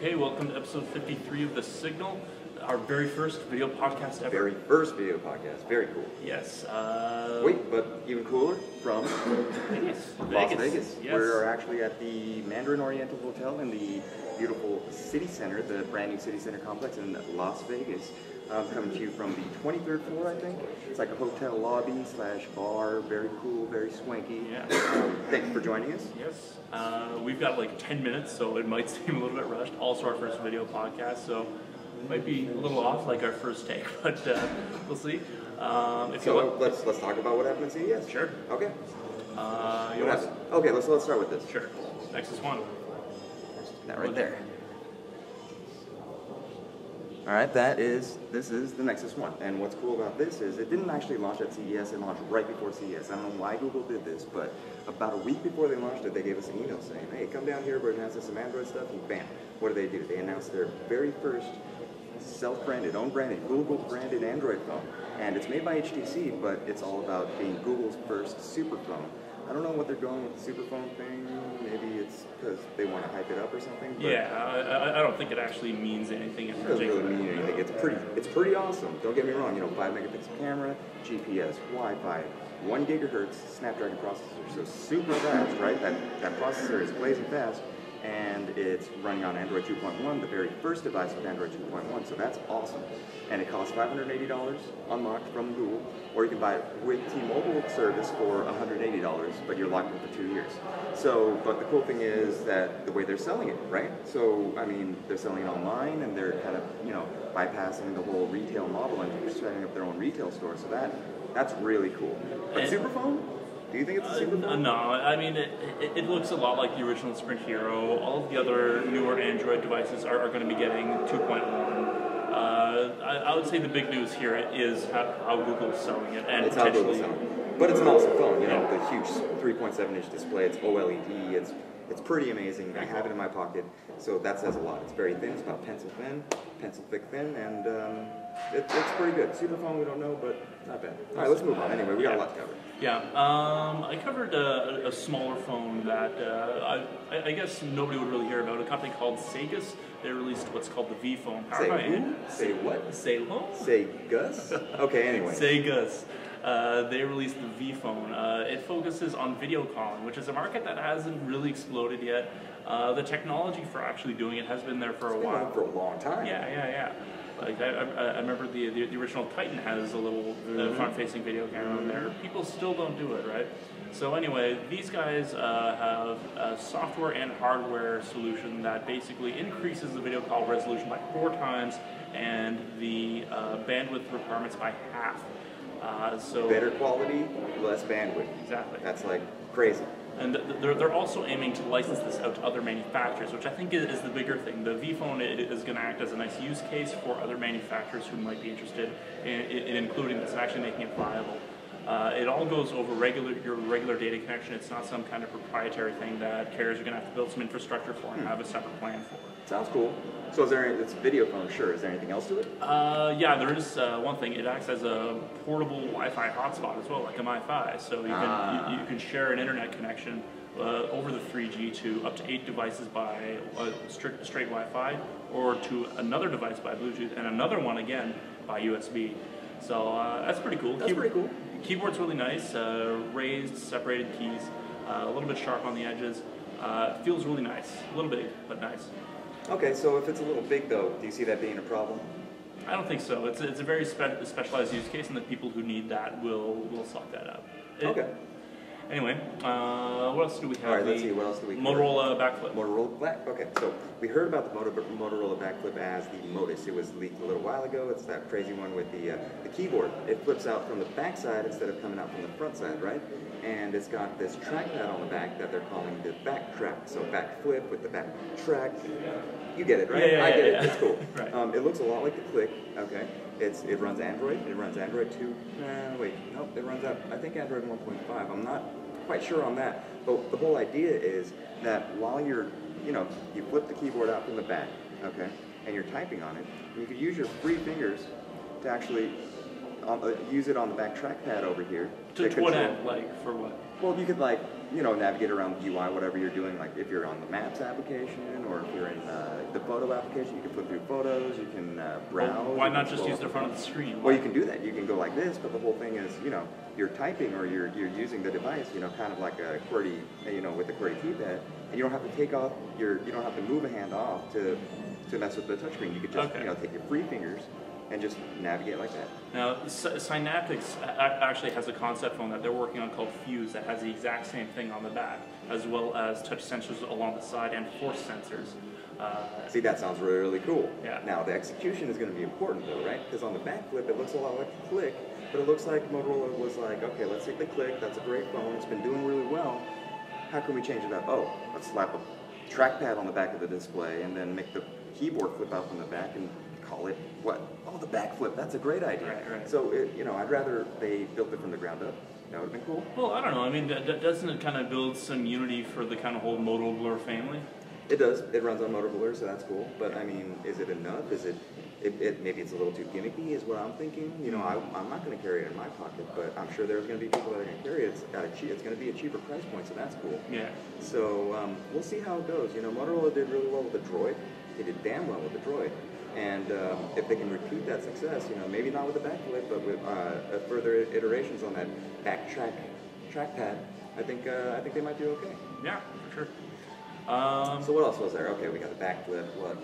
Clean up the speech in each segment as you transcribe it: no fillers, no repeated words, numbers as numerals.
Okay, welcome to episode 53 of The Signal, our very first video podcast ever. Very first video podcast. Very cool. Yes. Wait, but even cooler, from Vegas. Las Vegas. Yes. We're actually at the Mandarin Oriental Hotel in the beautiful city center, the brand new city center complex in Las Vegas. Coming to you from the 23rd floor, I think. It's like a hotel lobby / bar. Very cool, very swanky. Yeah. Thanks for joining us. Yes. We've got like 10 minutes, so it might seem a little bit rushed. Also our first video podcast, so it might be a little off like our first take, but we'll see. Let's talk about what happened at CES. Sure. Okay. What happened? Okay, let's start with this. Sure. Nexus 1. That right there. All right, this is the Nexus 1, and what's cool about this is it didn't actually launch at CES, it launched right before CES. I don't know why Google did this, but about a week before they launched it, they gave us an email saying, hey, come down here, we're announcing some Android stuff, and bam, what do? They announced their very first self-branded, own-branded, Google-branded Android phone, and it's made by HTC, but it's all about being Google's first super phone. I don't know what they're going with the super phone thing. Maybe it's because they want to hype it up or something. But yeah, I don't think it actually means anything in particular. It doesn't really mean anything. It's pretty awesome. Don't get me wrong. 5-megapixel camera, GPS, Wi-Fi, 1 gigahertz Snapdragon processor, so super fast, right? That processor is blazing fast, and it's running on Android 2.1, the very first device with Android 2.1. So that's awesome. And it costs $580 unlocked from Google, or you can buy it with T-Mobile service for $180, but you're locked in for 2 years. So, but the cool thing is that the way they're selling it, right? So, I mean, they're selling it online, and they're kind of, bypassing the whole retail model and setting up their own retail store. So that's really cool. But Superphone? Do you think it's a super phone? No, I mean, it looks a lot like the original Sprint Hero. All of the other newer Android devices are going to be getting 2.1. I would say the big news here is how Google's selling it. And it's how Google's selling it. But it's an awesome phone, the huge 3.7-inch display, it's OLED, it's pretty amazing. I have it in my pocket, so that says a lot. It's very thin, it's about pencil thick thin, and it's pretty good. Super phone, we don't know, but not bad. All right, let's move on. Anyway, we got a lot to cover. Yeah, I covered a smaller phone that I guess nobody would really hear about. A company called Segas. They released what's called the V phone. Say who? Say what? Say what? Say Gus? Okay, anyway. Say Gus. They released the V phone. It focuses on video calling, which is a market that hasn't really exploded yet. The technology for actually doing it has been there for a while. For a long time. Yeah. Like I remember the original Titan has a little front-facing video camera on there. People still don't do it, right? So anyway, these guys have a software and hardware solution that basically increases the video call resolution by 4 times and the bandwidth requirements by half. So better quality, less bandwidth. Exactly. That's like crazy. And they're also aiming to license this out to other manufacturers, which I think is the bigger thing. The V phone is going to act as a nice use case for other manufacturers who might be interested in including this and actually making it viable. It all goes over your regular data connection. It's not some kind of proprietary thing that carriers are going to have to build some infrastructure for and have a separate plan for. Sounds cool. So it's a video phone, sure. Is there anything else to it? Yeah, there is one thing. It acts as a portable Wi-Fi hotspot as well, like a MiFi. So you can share an internet connection over the 3G to up to 8 devices by straight Wi-Fi, or to another device by Bluetooth, and another one again by USB. So that's pretty cool. Pretty cool. Keyboard's really nice. Raised, separated keys. A little bit sharp on the edges. Feels really nice. A little big, but nice. Okay, so if it's a little big though, do you see that being a problem? I don't think so. It's a very specialized use case, and the people who need that will suck that up. Okay. Anyway, what else do we have? All right, let's see. What else do we have? Motorola backflip. Motorola back. Okay, so we heard about the Motorola backflip as the Motus. It was leaked a little while ago. It's that crazy one with the keyboard. It flips out from the back side instead of coming out from the front side, right? And it's got this trackpad on the back that they're calling the back track. So backflip with the back track. You get it, right? Yeah, I get it. Yeah. It's cool. Right. It looks a lot like the Click. Okay. It runs Android. It runs Android 2. It runs out. I think Android 1.5. I'm not quite sure on that. But the whole idea is that while you flip the keyboard out from the back, okay, and you're typing on it, you could use your 3 fingers to actually use it on the back trackpad over here. To what end? Like, for what? Well, you could navigate around the UI, whatever you're doing, like if you're on the Maps application, or if you're in the photo application. You can flip through photos. You can browse. Well, why not just use the front of the screen? Well, you can do that. You can go like this, but the whole thing is, you're typing or you're using the device, kind of like a QWERTY, with the QWERTY keypad, and you don't have to take off you don't have to move a hand off to mess with the touchscreen. You could just, take your free fingers and just navigate like that. Now, Synaptics actually has a concept phone that they're working on called Fuse that has the exact same thing on the back, as well as touch sensors along the side and force sensors. See, that sounds really, really cool. Yeah. Now, the execution is going to be important, though, right? Because on the back flip, it looks a lot like a Click, but it looks like Motorola was like, okay, let's take the Click. That's a great phone. It's been doing really well. How can we change it up? Oh, let's slap a trackpad on the back of the display and then make the keyboard flip out from the back and call it what? Oh, the back flip. That's a great idea. Right. So, I'd rather they built it from the ground up. That would have been cool. Well, I don't know. I mean, doesn't it kind of build some unity for the kind of whole Moto Blur family? It does. It runs on Moto Blur, so that's cool. But I mean, is it enough? Is it maybe it's a little too gimmicky, is what I'm thinking. I'm not going to carry it in my pocket, but I'm sure there's going to be people that are going to carry it. It's going to be a cheaper price point, so that's cool. Yeah. So we'll see how it goes. Motorola did really well with the Droid. They did damn well with the Droid. And if they can repeat that success, maybe not with the backflip, but with further iterations on that trackpad, I think they might do okay. Yeah, for sure. So what else was there? Okay, we got the backflip. What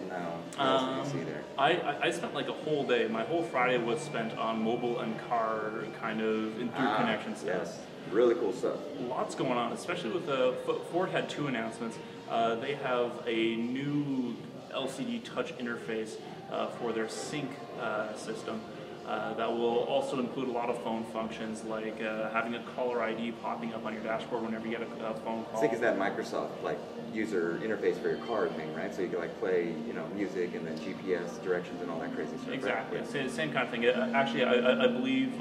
else did you see there? I spent like a whole day. My whole Friday was spent on mobile and car kind of interconnection stuff. Yes, really cool stuff. Lots going on, especially with Ford had two announcements. They have a new LCD touch interface for their sync system. That will also include a lot of phone functions like having a caller ID popping up on your dashboard whenever you get a phone call. Sync is that Microsoft user interface for your car thing, right? So you can play music and then GPS directions and all that crazy stuff. Exactly, right? same kind of thing. Actually, I believe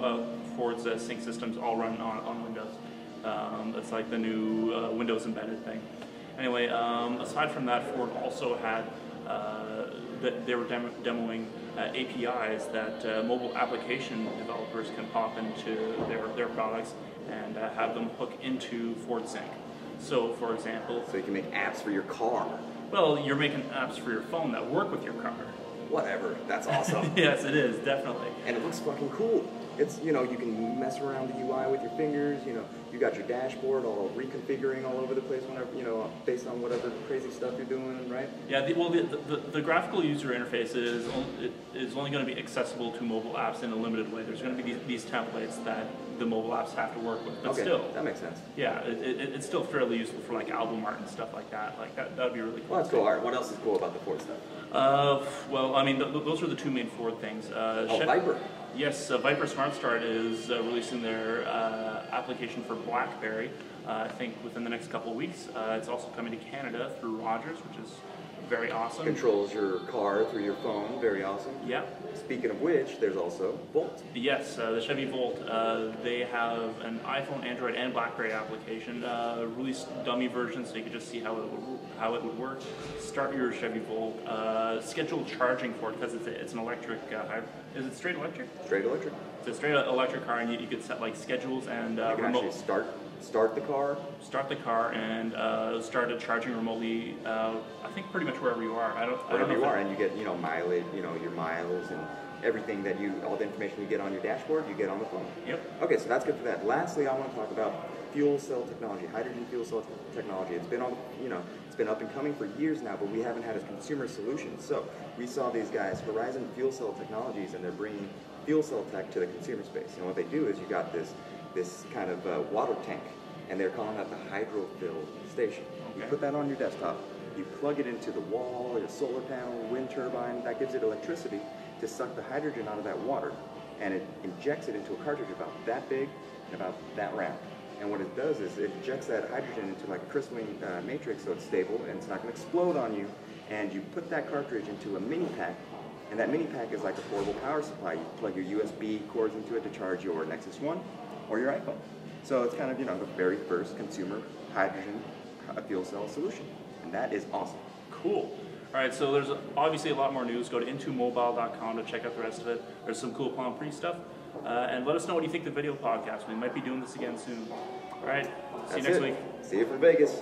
Ford's sync systems all run on Windows. It's like the new Windows embedded thing. Anyway, aside from that, Ford also had they were demoing APIs that mobile application developers can pop into their products and have them hook into Ford Sync. So, for example... So you can make apps for your car. Well, you're making apps for your phone that work with your car. Whatever. That's awesome. Yes, it is, definitely. And it looks fucking cool. It's, you can mess around the UI with your fingers, you got your dashboard all reconfiguring all over the place whenever, based on whatever crazy stuff you're doing, right? Yeah, the graphical user interface is only going to be accessible to mobile apps in a limited way. There's going to be these templates that the mobile apps have to work with, but okay, still. That makes sense. Yeah, it's still fairly useful for album art and stuff like that. That would be really cool. Well, that's cool. All right, what else is cool about the Ford stuff? Well, I mean, those are the two main Ford things. Viper. Yes, Viper Smart Start is releasing their application for BlackBerry, I think within the next couple of weeks. It's also coming to Canada through Rogers, which is very awesome. Controls your car through your phone, very awesome. Yeah. Speaking of which, there's also Volt. Yes, the Chevy Volt. They have an iPhone, Android, and BlackBerry application. Released dummy version, so you can just see how it would work. Start your Chevy Volt. Schedule charging for it because it's an electric hybrid. Is it straight electric? Straight electric. It's a straight electric car, and you could set schedules and you can remote. Actually start the car. Start the car and start it charging remotely. I think pretty much wherever you are. I don't wherever know you are, and you get mileage, your miles and everything all the information you get on your dashboard, you get on the phone. Yep. Okay, so that's good for that. Lastly, I want to talk about fuel cell technology, hydrogen fuel cell technology. It's been it's been up and coming for years now, but we haven't had a consumer solution. So we saw these guys, Horizon Fuel Cell Technologies, and they're bringing fuel cell tech to the consumer space. And what they do is you got this kind of water tank, and they're calling that the hydrofill station. Okay. You put that on your desktop, you plug it into the wall, or a solar panel, wind turbine, that gives it electricity to suck the hydrogen out of that water, and it injects it into a cartridge about that big and about that round. And what it does is it injects that hydrogen into like a crystalline matrix, so it's stable and it's not going to explode on you. And you put that cartridge into a mini pack, and that mini pack is like a portable power supply. You plug your USB cords into it to charge your Nexus 1 or your iPhone. So it's kind of the very first consumer hydrogen fuel cell solution, and that is awesome. Cool. All right, so there's obviously a lot more news. Go to IntoMobile.com to check out the rest of it. There's some cool Palm Pre stuff. And let us know what you think of the video podcast. We might be doing this again soon. All right, see you next week. See you from Vegas.